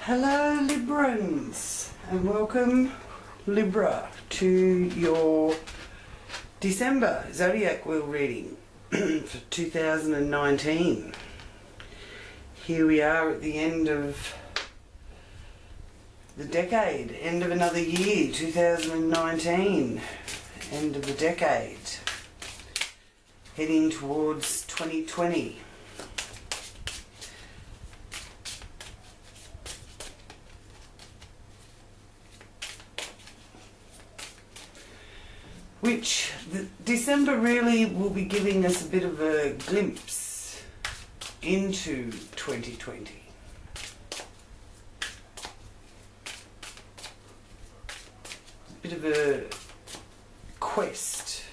Hello Librans, and welcome Libra to your December Zodiac wheel reading for 2019. Here we are at the end of the decade, end of another year, 2019, end of the decade, heading towards 2020. Which December really will be giving us a bit of a glimpse into 2020. A bit of a quest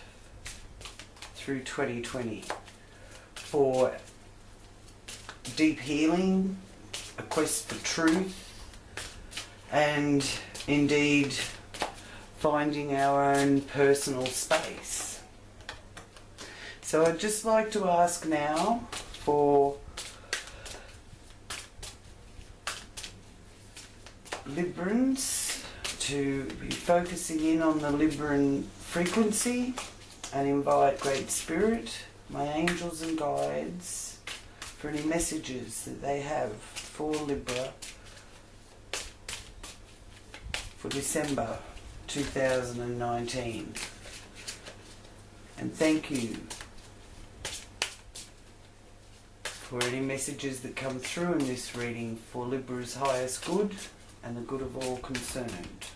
through 2020 for deep healing, a quest for truth, and indeed finding our own personal space. So I'd just like to ask now for Librans to be focusing in on the Libran frequency and invite Great Spirit, my angels and guides, for any messages that they have for Libra for December 2019. And thank you for any messages that come through in this reading for Libra's highest good and the good of all concerned.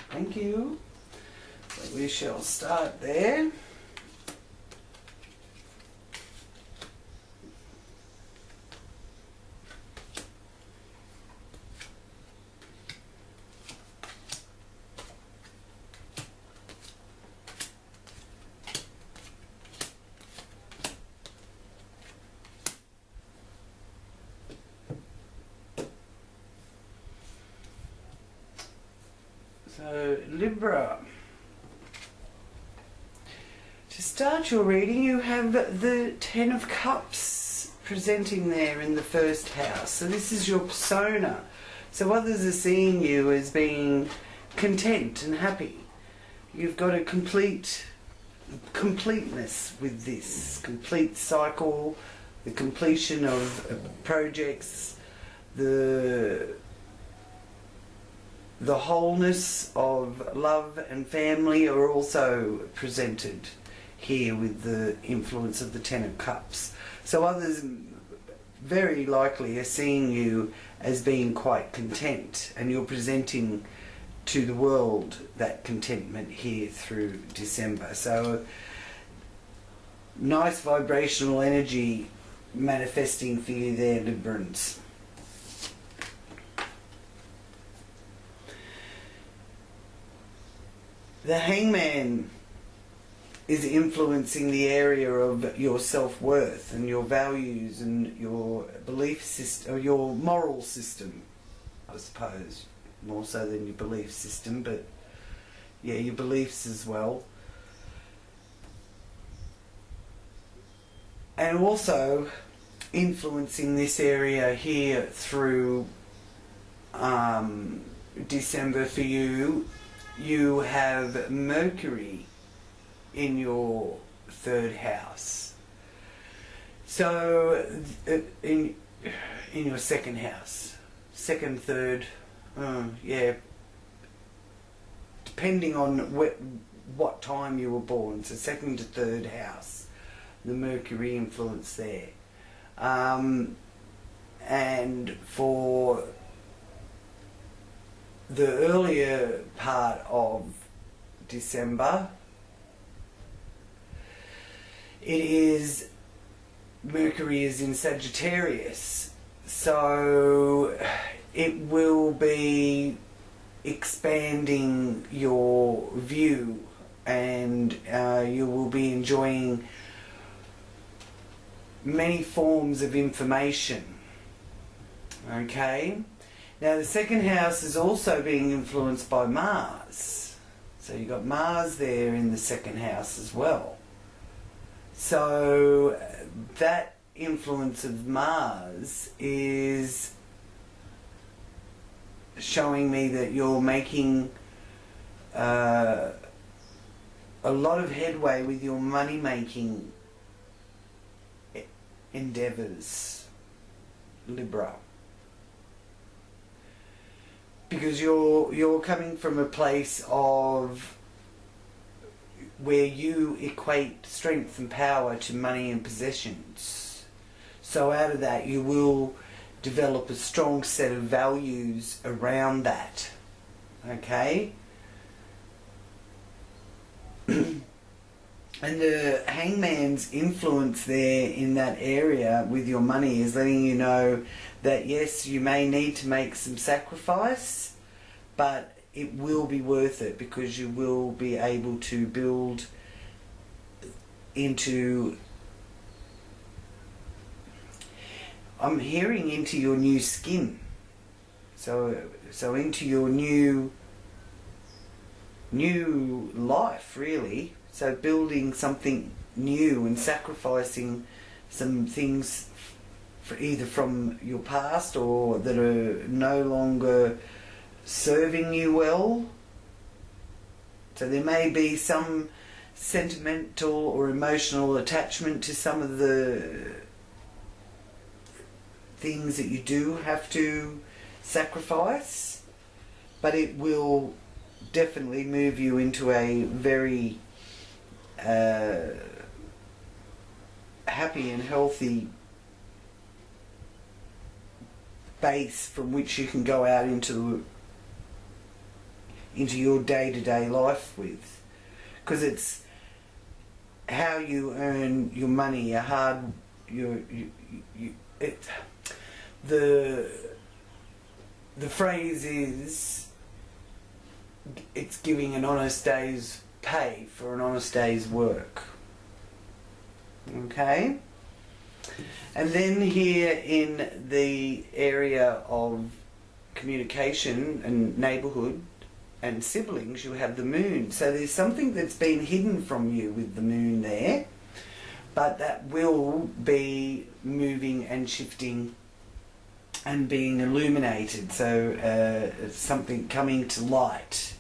Thank you. So we shall start there. So, Libra, to start your reading, you have the Ten of Cups presenting there in the first house. So this is your persona. So others are seeing you as being content and happy. You've got a completeness with this, complete cycle, the completion of projects, the wholeness of love and family are also presented here with the influence of the Ten of Cups. So others very likely are seeing you as being quite content, and you're presenting to the world that contentment here through December. So nice vibrational energy manifesting for you there, Librans. The Hangman is influencing the area of your self-worth and your values and your belief system, or your moral system, I suppose, more so than your belief system, but yeah, your beliefs as well. And also influencing this area here through December for you. You have Mercury in your third house. So in your second house, second, third, yeah, depending on what time you were born. So second to third house, the Mercury influence there. And for the earlier part of December, Mercury is in Sagittarius, so it will be expanding your view, and you will be enjoying many forms of information. Okay? Now the second house is also being influenced by Mars. So you've got Mars there in the second house as well. So that influence of Mars is showing me that you're making a lot of headway with your money making endeavors, Libra, because you're coming from a place of where you equate strength and power to money and possessions. So out of that you will develop a strong set of values around that. Okay? And the Hangman's influence there in that area with your money is letting you know that yes, you may need to make some sacrifice, but it will be worth it, because you will be able to build into, I'm hearing, into your new skin. So into your new life, really. So building something new and sacrificing some things for either from your past or that are no longer serving you well. So there may be some sentimental or emotional attachment to some of the things that you do have to sacrifice, but it will definitely move you into a very happy and healthy base from which you can go out into your day-to-day life with, because it's how you earn your money. The phrase is, it's giving an honest day's pay for an honest day's work. Okay? And then here in the area of communication and neighbourhood and siblings, you have the moon. So there's something that's been hidden from you with the moon there, but that will be moving and shifting and being illuminated. So it's something coming to light,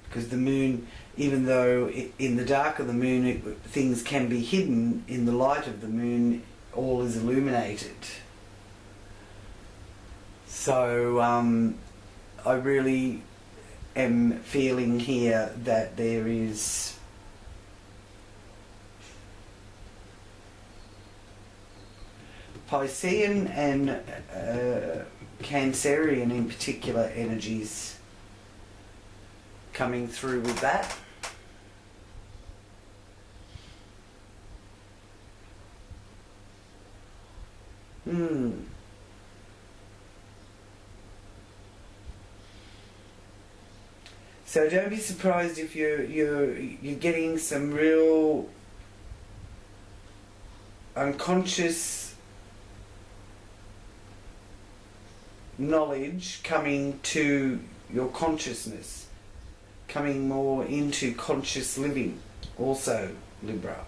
because the moon, even though in the dark of the moon things can be hidden, in the light of the moon all is illuminated. So I really am feeling here that there is Piscean and Cancerian in particular energies coming through with that. So don't be surprised if you're getting some real unconscious knowledge coming to your consciousness, coming more into conscious living also, Libra.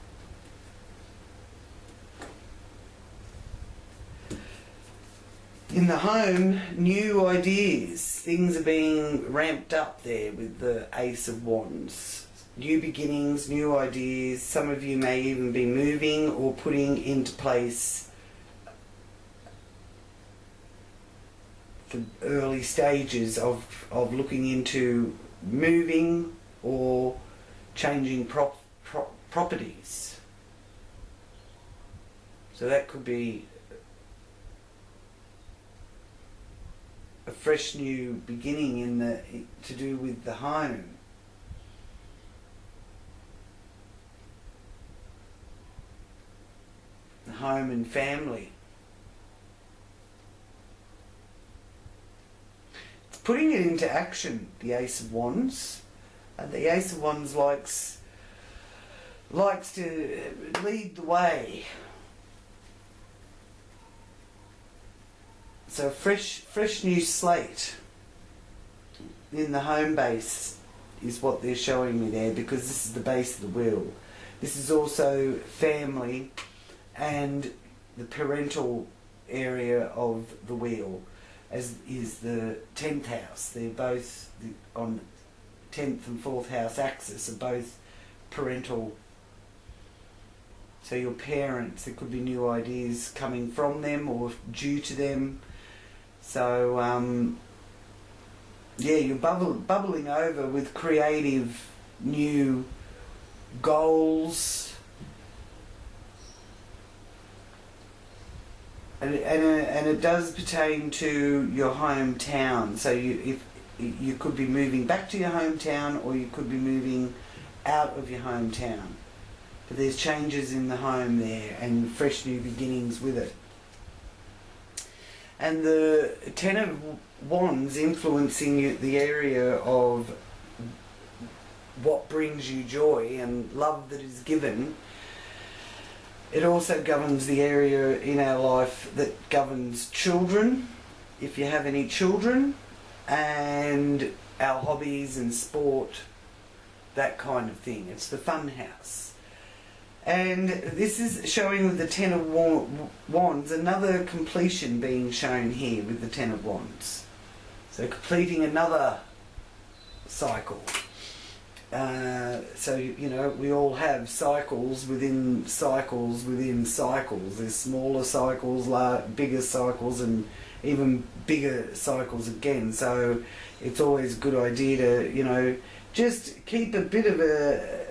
In the home, new ideas, things are being ramped up there with the Ace of Wands. New beginnings, new ideas. Some of you may even be moving or putting into place the early stages of looking into moving or changing properties. So that could be a fresh new beginning in to do with the home. The home and family. It's putting it into action, the Ace of Wands. The Ace of Wands likes to lead the way. So fresh new slate in the home base is what they're showing me there, because this is the base of the wheel. This is also family and the parental area of the wheel, as is the 10th house. They're both on 10th and 4th house axis, are both parental. So your parents, there could be new ideas coming from them or due to them. So yeah, you're bubbling over with creative new goals, and it does pertain to your hometown. So you could be moving back to your hometown, or you could be moving out of your hometown. But there's changes in the home there and fresh new beginnings with it. And the Ten of Wands influencing the area of what brings you joy and love that is given. It also governs the area in our life that governs children, if you have any children, and our hobbies and sport, that kind of thing. It's the fun house. And this is showing with the Ten of Wands, another completion being shown here with the Ten of Wands. So completing another cycle. So, you know, we all have cycles within cycles within cycles. There's smaller cycles, bigger cycles, and even bigger cycles again. So it's always a good idea to, you know, just keep a bit of a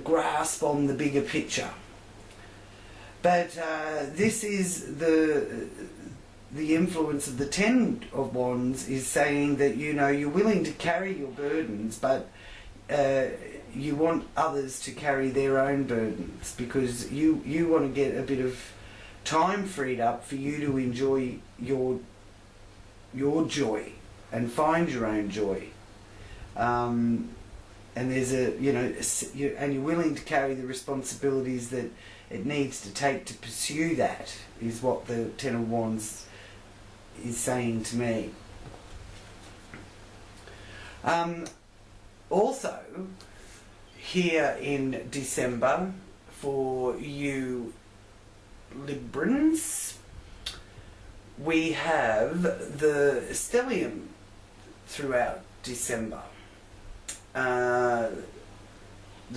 grasp on the bigger picture. But this is the influence of the Ten of Wands, is saying that, you know, you're willing to carry your burdens, but you want others to carry their own burdens, because you want to get a bit of time freed up for you to enjoy your joy and find your own joy. And there's a, you know, and you're willing to carry the responsibilities that it needs to take to pursue that, is what the Ten of Wands is saying to me. Also, here in December, for you Librans, we have the stellium throughout December. The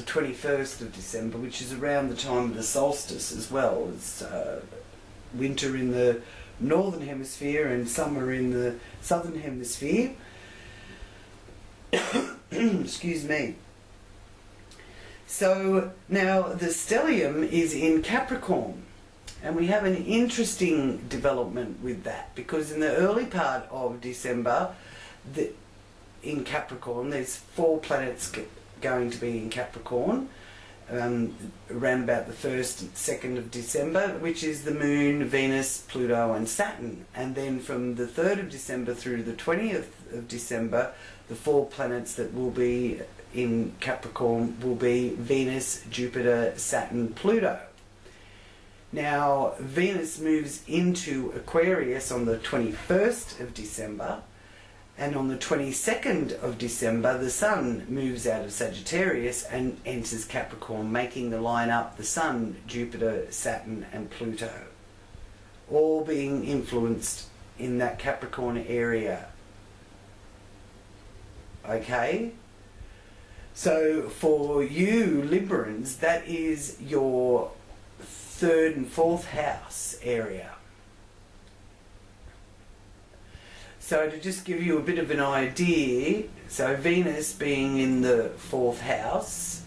21st of December, which is around the time of the solstice as well. It's winter in the northern hemisphere and summer in the southern hemisphere. Excuse me. So now the stellium is in Capricorn, and we have an interesting development with that, because in the early part of December, in Capricorn, there's 4 planets going to be in Capricorn, around about the 1st and 2nd of December, which is the Moon, Venus, Pluto and Saturn. And then from the 3rd of December through to the 20th of December, the 4 planets that will be in Capricorn will be Venus, Jupiter, Saturn, Pluto. Now, Venus moves into Aquarius on the 21st of December, and on the 22nd of December, the Sun moves out of Sagittarius and enters Capricorn, making the line up the Sun, Jupiter, Saturn and Pluto, all being influenced in that Capricorn area. Okay? So for you Librans, that is your 3rd and 4th house area. So to just give you a bit of an idea, so Venus being in the 4th house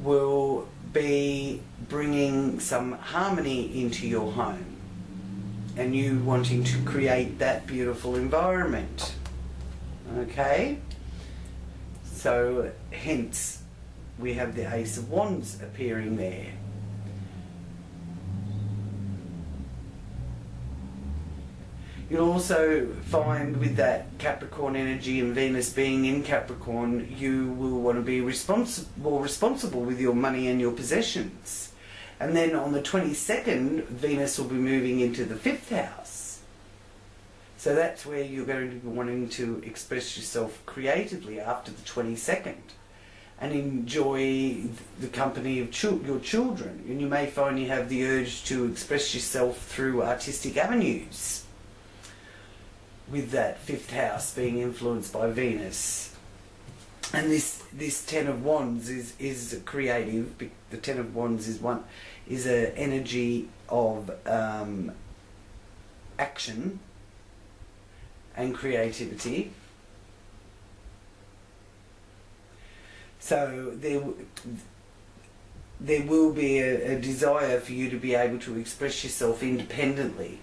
will be bringing some harmony into your home, and you wanting to create that beautiful environment. Okay? So hence we have the Ace of Wands appearing there. You'll also find with that Capricorn energy and Venus being in Capricorn, you will want to be more responsible with your money and your possessions. And then on the 22nd, Venus will be moving into the 5th house. So that's where you're going to be wanting to express yourself creatively after the 22nd and enjoy the company of your children. And you may find you have the urge to express yourself through artistic avenues, with that 5th house being influenced by Venus. And this Ten of Wands is creative. The Ten of Wands is an energy of action and creativity. So there will be a desire for you to be able to express yourself independently,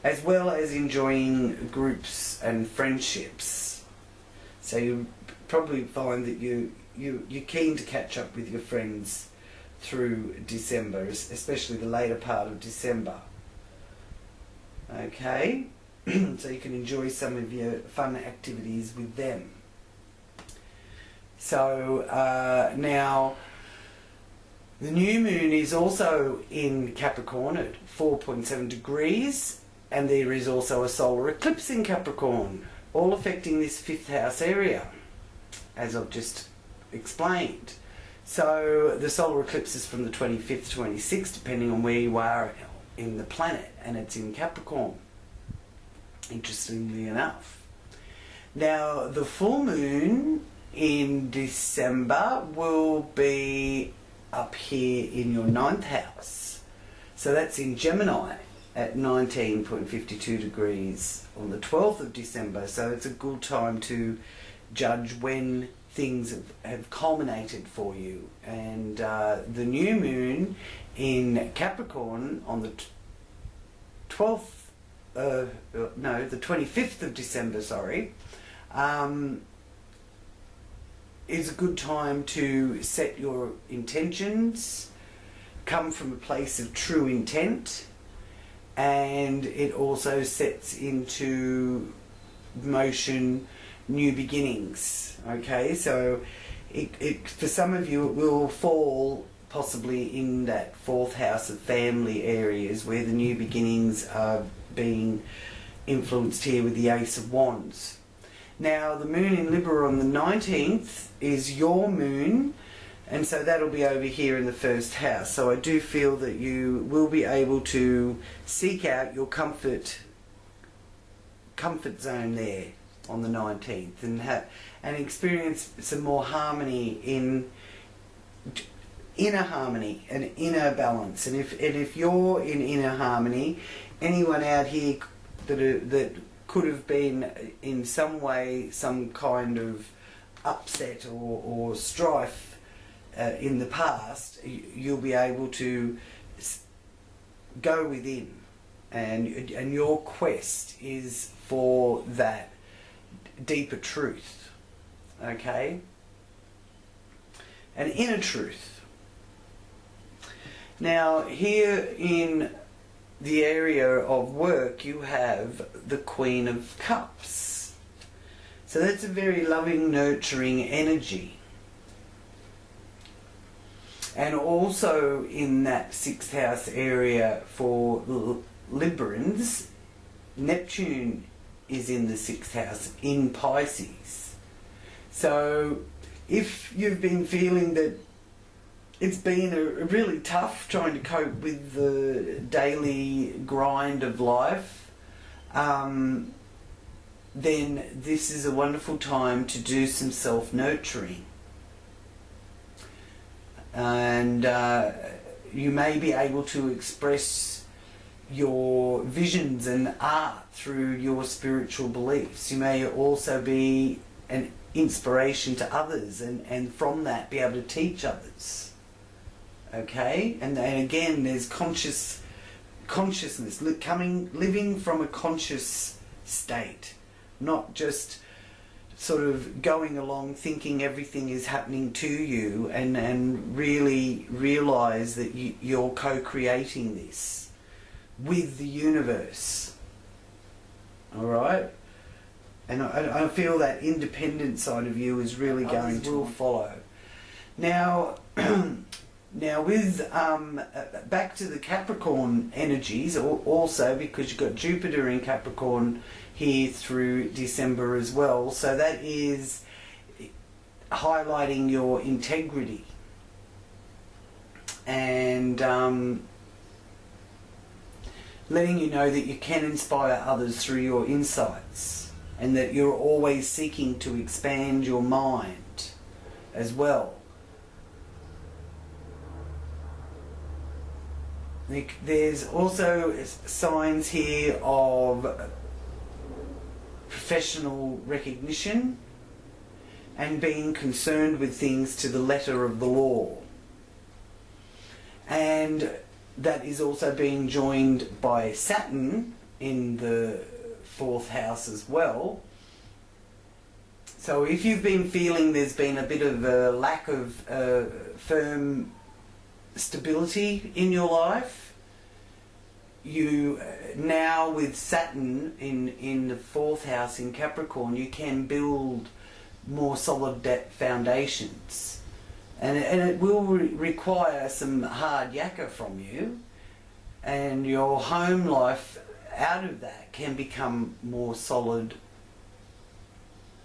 as well as enjoying groups and friendships. So you probably find that you're keen to catch up with your friends through December, especially the later part of December. Okay, so you can enjoy some of your fun activities with them. So now the new moon is also in Capricorn at 4.7 degrees, and there is also a solar eclipse in Capricorn, all affecting this 5th house area, as I've just explained. So the solar eclipse is from the 25th to 26th, depending on where you are in the planet, and it's in Capricorn, interestingly enough. Now the full moon in December will be up here in your 9th house. So that's in Gemini at 19.52 degrees on the 12th of December. So it's a good time to judge when things have culminated for you. And the new moon in Capricorn on the 25th of December, is a good time to set your intentions, come from a place of true intent, and it also sets into motion new beginnings. Okay, so it for some of you it will fall possibly in that 4th house of family areas where the new beginnings are being influenced here with the Ace of Wands. Now the moon in Libra on the 19th is your moon, and so that'll be over here in the 1st house. So I do feel that you will be able to seek out your comfort zone there on the 19th and experience some more harmony, inner harmony and inner balance. And if you're in inner harmony, anyone out here that could have been in some way some kind of upset or strife in the past, you'll be able to go within, and your quest is for that deeper truth, okay, an inner truth. Now here in the area of work you have the Queen of Cups, so that's a very loving, nurturing energy. And also in that 6th house area for Librans, Neptune is in the 6th house in Pisces. So if you've been feeling that it's been a really tough trying to cope with the daily grind of life, then this is a wonderful time to do some self-nurturing. And you may be able to express your visions and art through your spiritual beliefs. You may also be an inspiration to others, and from that be able to teach others. Okay, and again, there's consciousness, living from a conscious state, not just sort of going along thinking everything is happening to you, and really realize that you're co-creating this with the universe. All right, and I feel that independent side of you is really going to follow. Now, now with back to the Capricorn energies, also because you've got Jupiter in Capricorn here through December as well, so that is highlighting your integrity and letting you know that you can inspire others through your insights, and that you're always seeking to expand your mind as well. There's also signs here of professional recognition and being concerned with things to the letter of the law. And that is also being joined by Saturn in the 4th house as well. So if you've been feeling there's been a bit of a lack of firm stability in your life, you now with Saturn in the 4th house in Capricorn, you can build more solid foundations, and it will require some hard yakka from you, and your home life out of that can become more solid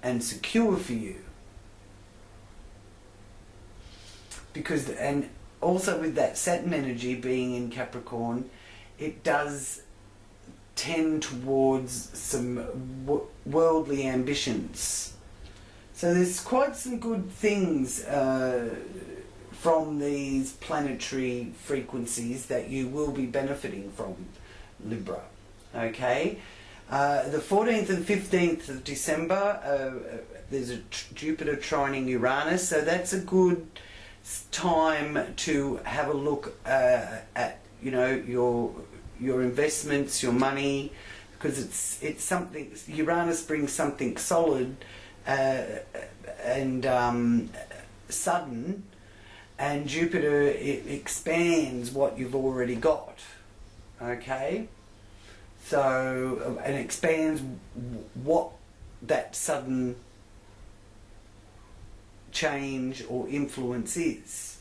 and secure for you. Because, and also with that Saturn energy being in Capricorn, it does tend towards some worldly ambitions. So there's quite some good things from these planetary frequencies that you will be benefiting from, Libra. Okay? The 14th and 15th of December, there's a Jupiter trining Uranus, so that's a good time to have a look at, you know, your investments, your money, because it's something. Uranus brings something solid and sudden, and Jupiter, it expands what you've already got. Okay, so and expands what that sudden change or influence is.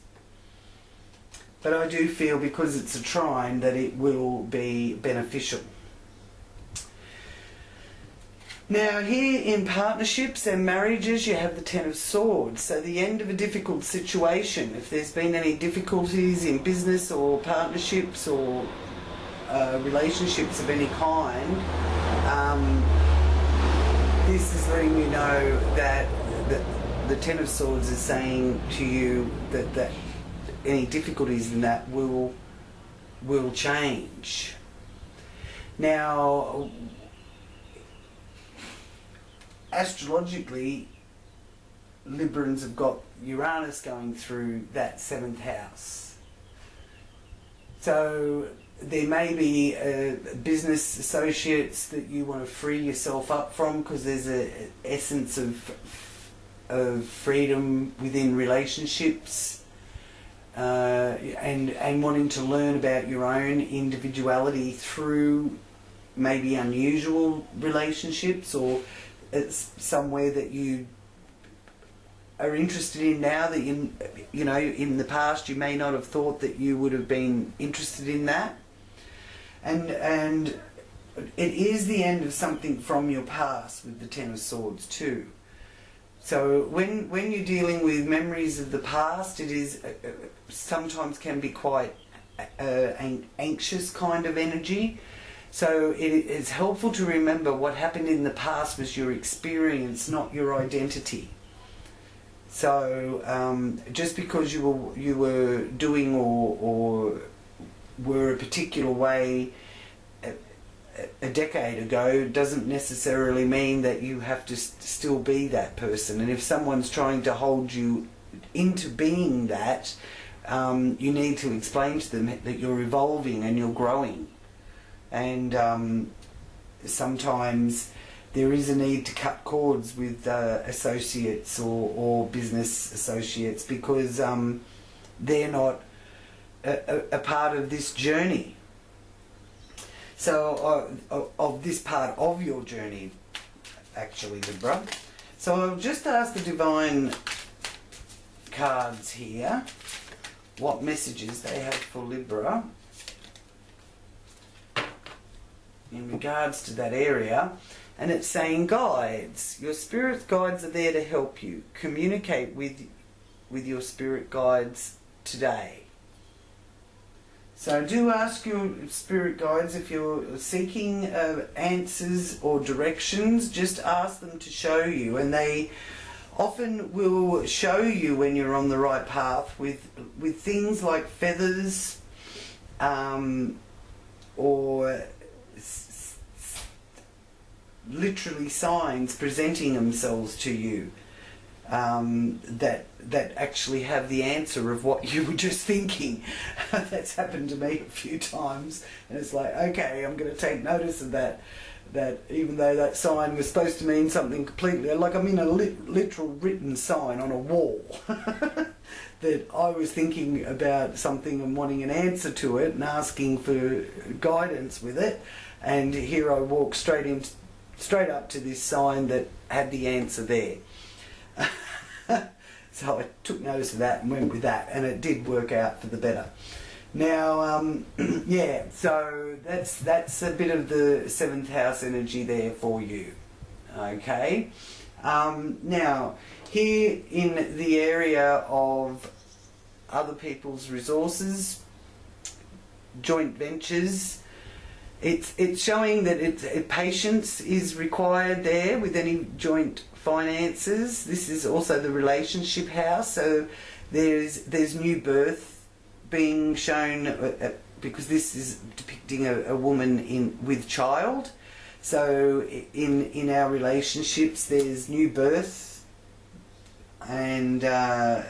But I do feel, because it's a trine, that it will be beneficial. Now here in partnerships and marriages, you have the Ten of Swords, so the end of a difficult situation. If there's been any difficulties in business or partnerships or relationships of any kind, this is letting you know that the Ten of Swords is saying to you that any difficulties in that will change. Now, astrologically, Librans have got Uranus going through that 7th house. So there may be business associates that you want to free yourself up from, because there's an essence of freedom within relationships, and wanting to learn about your own individuality through maybe unusual relationships, or it's somewhere that you are interested in now that you know in the past you may not have thought that you would have been interested in that, and it is the end of something from your past with the Ten of Swords too. So when you're dealing with memories of the past, it is sometimes can be quite an anxious kind of energy. So it is helpful to remember what happened in the past was your experience, not your identity. So just because you were doing or were a particular way a decade ago doesn't necessarily mean that you have to still be that person. And if someone's trying to hold you into being that, you need to explain to them that you're evolving and you're growing. And sometimes there is a need to cut cords with associates or business associates, because they're not a part of this journey. So of this part of your journey, actually, Libra. So I'll just ask the divine cards here, what messages they have for Libra in regards to that area. And it's saying guides. Your spirit guides are there to help you. Communicate with your spirit guides today. So do ask your spirit guides if you're seeking answers or directions. Just ask them to show you, and they often will show you when you're on the right path with things like feathers, or literally signs presenting themselves to you, that actually have the answer of what you were just thinking. That's happened to me a few times, and it's like, okay, I'm going to take notice of that even though that sign was supposed to mean something completely, like I'm in a literal written sign on a wall that I was thinking about something and wanting an answer to it and asking for guidance with it, and here I walk straight up to this sign that had the answer there. So I took notice of that and went with that, and it did work out for the better. Now, yeah, so that's a bit of the 7th house energy there for you. Okay. Now, here in the area of other people's resources, joint ventures, it's showing that patience is required there with any joint finances. This is also the relationship house, so there's new birth being shown, because this is depicting a woman with child. So in our relationships, there's new birth and the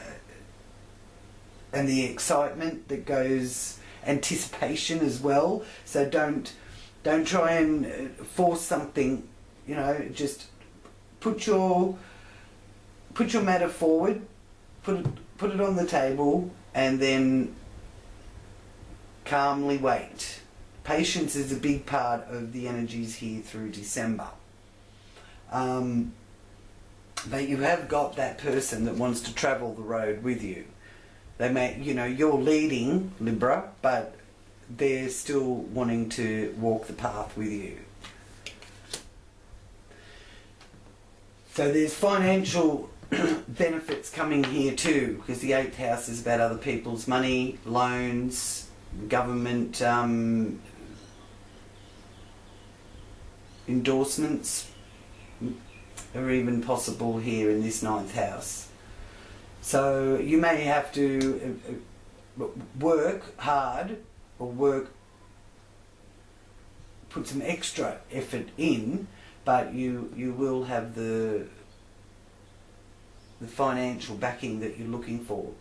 excitement that goes, anticipation as well. So don't try and force something, you know. Just put your matter forward, put it on the table, and then calmly wait. Patience is a big part of the energies here through December. But you have got that person that wants to travel the road with you. They may, you know, you're leading, Libra, but they're still wanting to walk the path with you. So there's financial benefits coming here too, because the 8th house is about other people's money, loans, government endorsements are even possible here in this 9th house. So you may have to work hard, or put some extra effort in, but you will have the financial backing that you're looking for.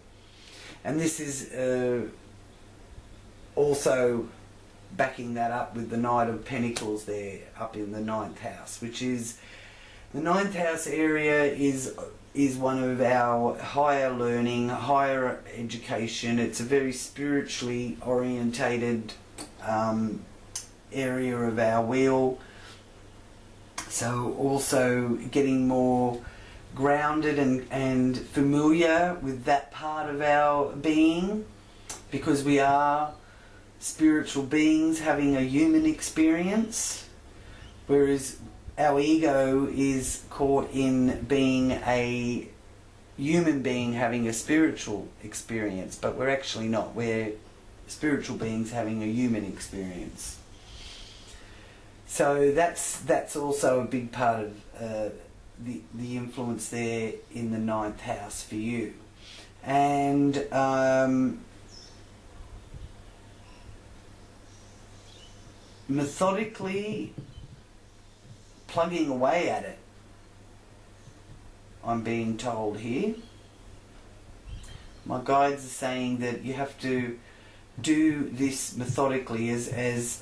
And this is also backing that up with the Knight of Pentacles there up in the 9th house, which is the 9th house area is one of our higher learning, higher education. It's a very spiritually orientated area of our wheel. So also getting more grounded and familiar with that part of our being, because we are spiritual beings having a human experience, whereas our ego is caught in being a human being having a spiritual experience, but we're actually not. We're spiritual beings having a human experience. So that's also a big part of the influence there in the 9th house for you. And methodically plugging away at it, I'm being told here. My guides are saying that you have to do this methodically, as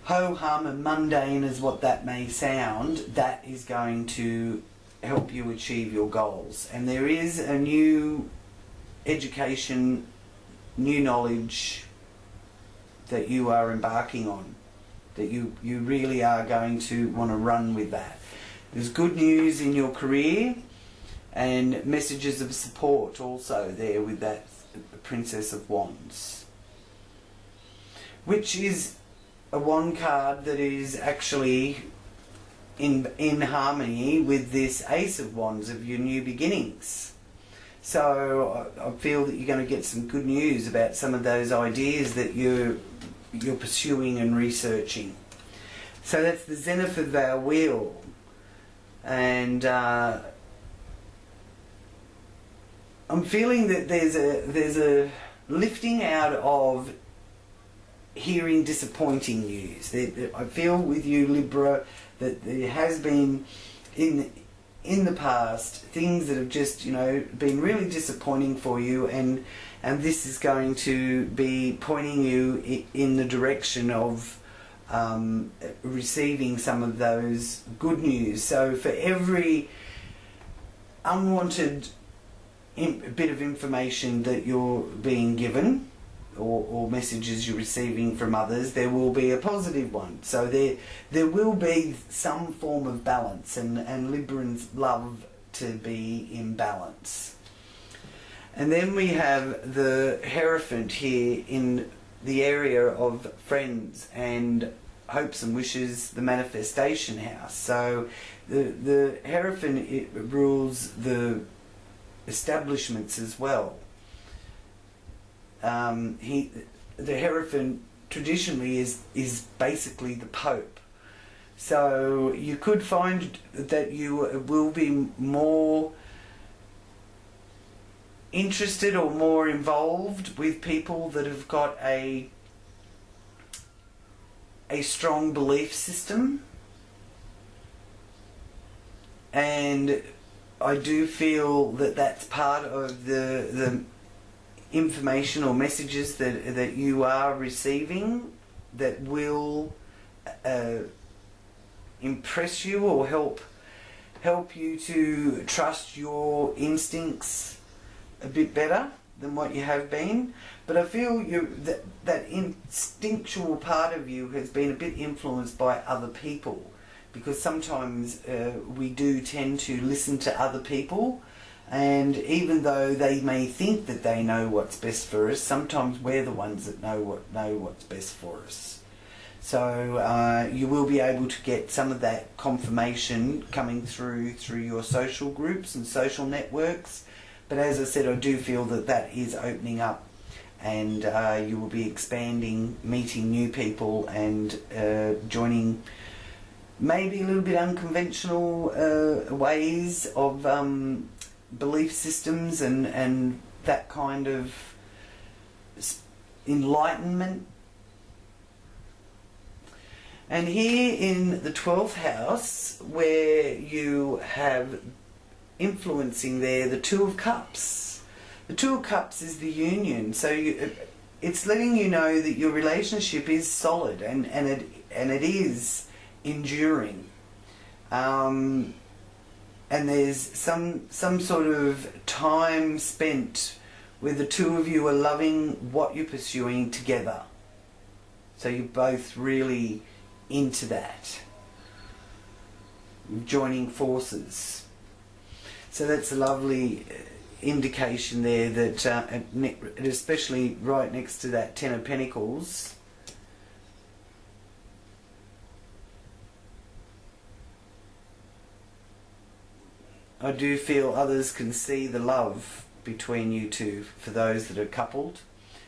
ho-hum and mundane as what that may sound. That is going to help you achieve your goals. And there is a new education, new knowledge that you are embarking on, that you really are going to want to run with that. There's good news in your career. and messages of support also there with that Princess of Wands, which is a wand card that is actually in harmony with this Ace of Wands of your new beginnings. So I feel that you're going to get some good news about some of those ideas that you're pursuing and researching. So that's the Zenith of our wheel, and I'm feeling that there's a lifting out of hearing disappointing news. I feel with you, Libra, that there has been in the past things that have just, you know, been really disappointing for you, and this is going to be pointing you in the direction of receiving some of those good news. So for every unwanted bit of information that you're being given, or messages you're receiving from others, there will be a positive one. So there will be some form of balance, and Librans love to be in balance. And then we have the Hierophant here in the area of friends and hopes and wishes, the manifestation house. So the Hierophant, it rules the establishments as well. The Hierophant traditionally is basically the Pope. So you could find that you will be more interested or more involved with people that have got a strong belief system, and I do feel that that's part of the information or messages that you are receiving that will impress you or help you to trust your instincts a bit better than what you have been. But I feel that instinctual part of you has been a bit influenced by other people, because sometimes we do tend to listen to other people, and even though they may think that they know what's best for us, sometimes we're the ones that know what's best for us. So you will be able to get some of that confirmation coming through your social groups and social networks. But as I said, I do feel that is opening up, and you will be expanding, meeting new people, and joining maybe a little bit unconventional ways of belief systems and that kind of enlightenment. And here in the 12th house, where you have influencing there the Two of Cups. The Two of Cups is the union, so it's letting you know that your relationship is solid and it is enduring, and there's some sort of time spent where the two of you are loving what you're pursuing together. So you're both really into that, joining forces. So that's a lovely indication there that, especially right next to that Ten of Pentacles, I do feel others can see the love between you two, for those that are coupled.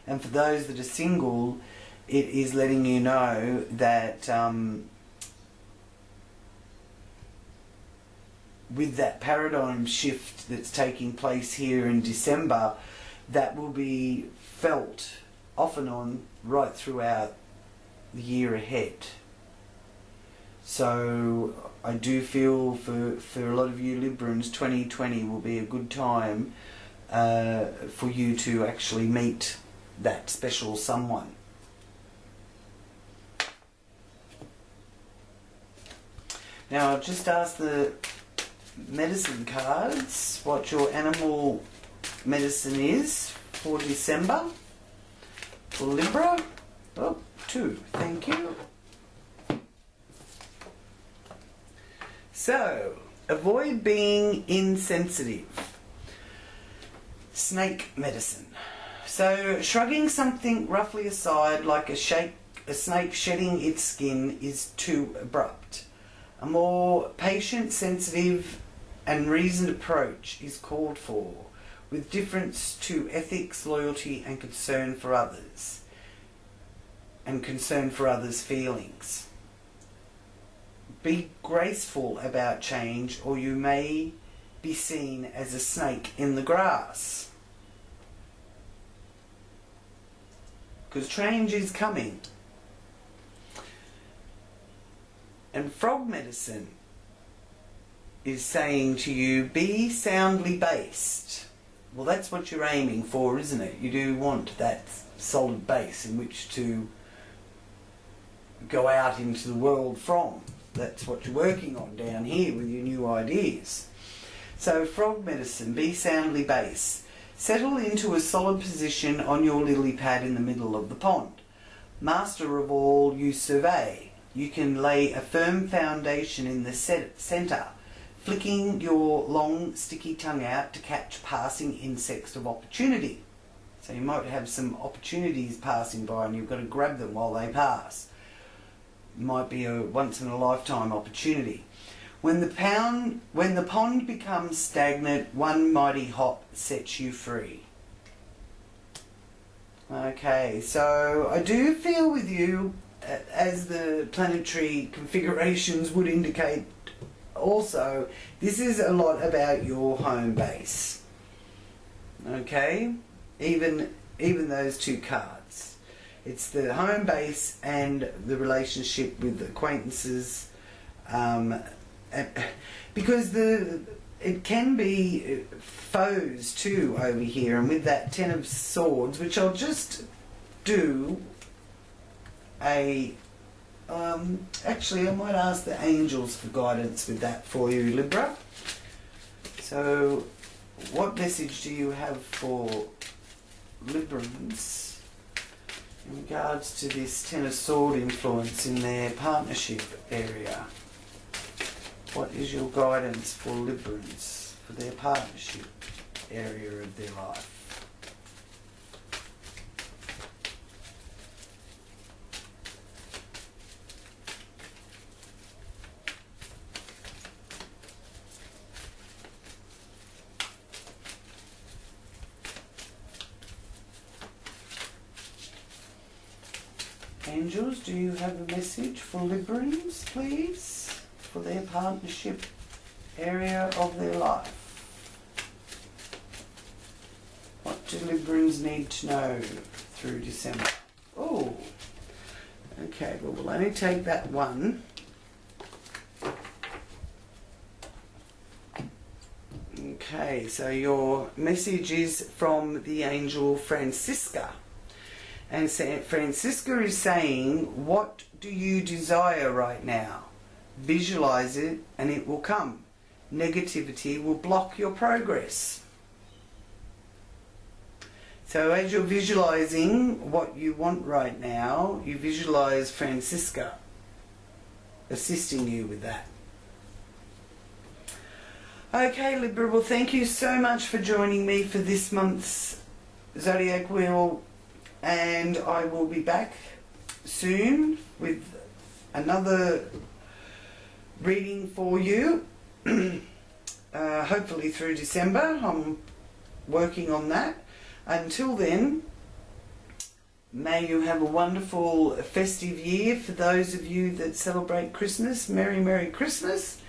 And for those that are single, it is letting you know that with that paradigm shift that's taking place here in December, that will be felt off and on right throughout the year ahead. So I do feel for a lot of you Librans, 2020 will be a good time for you to actually meet that special someone. Now I'll just ask the medicine cards what your animal medicine is for December for Libra. Oh, 2, thank you. So avoid being insensitive. Snake medicine. So shrugging something roughly aside like a snake shedding its skin is too abrupt. A more patient, sensitive and reasoned approach is called for, with difference to ethics, loyalty and concern for others, and concern for others' feelings. Be graceful about change, or you may be seen as a snake in the grass. Because change is coming. And frog medicine is saying to you, be soundly based. Well, that's what you're aiming for, isn't it? You do want that solid base in which to go out into the world from. That's what you're working on down here with your new ideas. So frog medicine, be soundly based. Settle into a solid position on your lily pad in the middle of the pond. Master of all you survey. You can lay a firm foundation in the centre, flicking your long sticky tongue out to catch passing insects of opportunity. So you might have some opportunities passing by and you've got to grab them while they pass. It might be a once in a lifetime opportunity. When the pond becomes stagnant, one mighty hop sets you free. Okay, so I do feel with you, as the planetary configurations would indicate also, this is a lot about your home base. Okay, even those two cards. It's the home base and the relationship with acquaintances, because it can be foes too over here, and with that Ten of Swords, which I'll just do actually I might ask the angels for guidance with that for you, Libra. So what message do you have for Librans in regards to this Ten of Sword influence in their partnership area? What is your guidance for Librans for their partnership area of their life? Angels, do you have a message for Librans, please, for their partnership area of their life? What do Librans need to know through December? Oh, okay, well, we'll only take that one. Okay, so your message is from the angel Francisca. And Francisca is saying, what do you desire right now? Visualize it and it will come. Negativity will block your progress. So as you're visualizing what you want right now, you visualize Francisca assisting you with that. Okay, Libra, well, thank you so much for joining me for this month's Zodiac Wheel. And I will be back soon with another reading for you, hopefully through December. I'm working on that. Until then, may you have a wonderful festive year. For those of you that celebrate Christmas, Merry, Merry Christmas.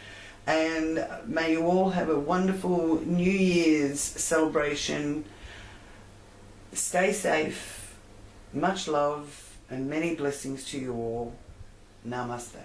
And may you all have a wonderful New Year's celebration. Stay safe. Much love and many blessings to you all. Namaste.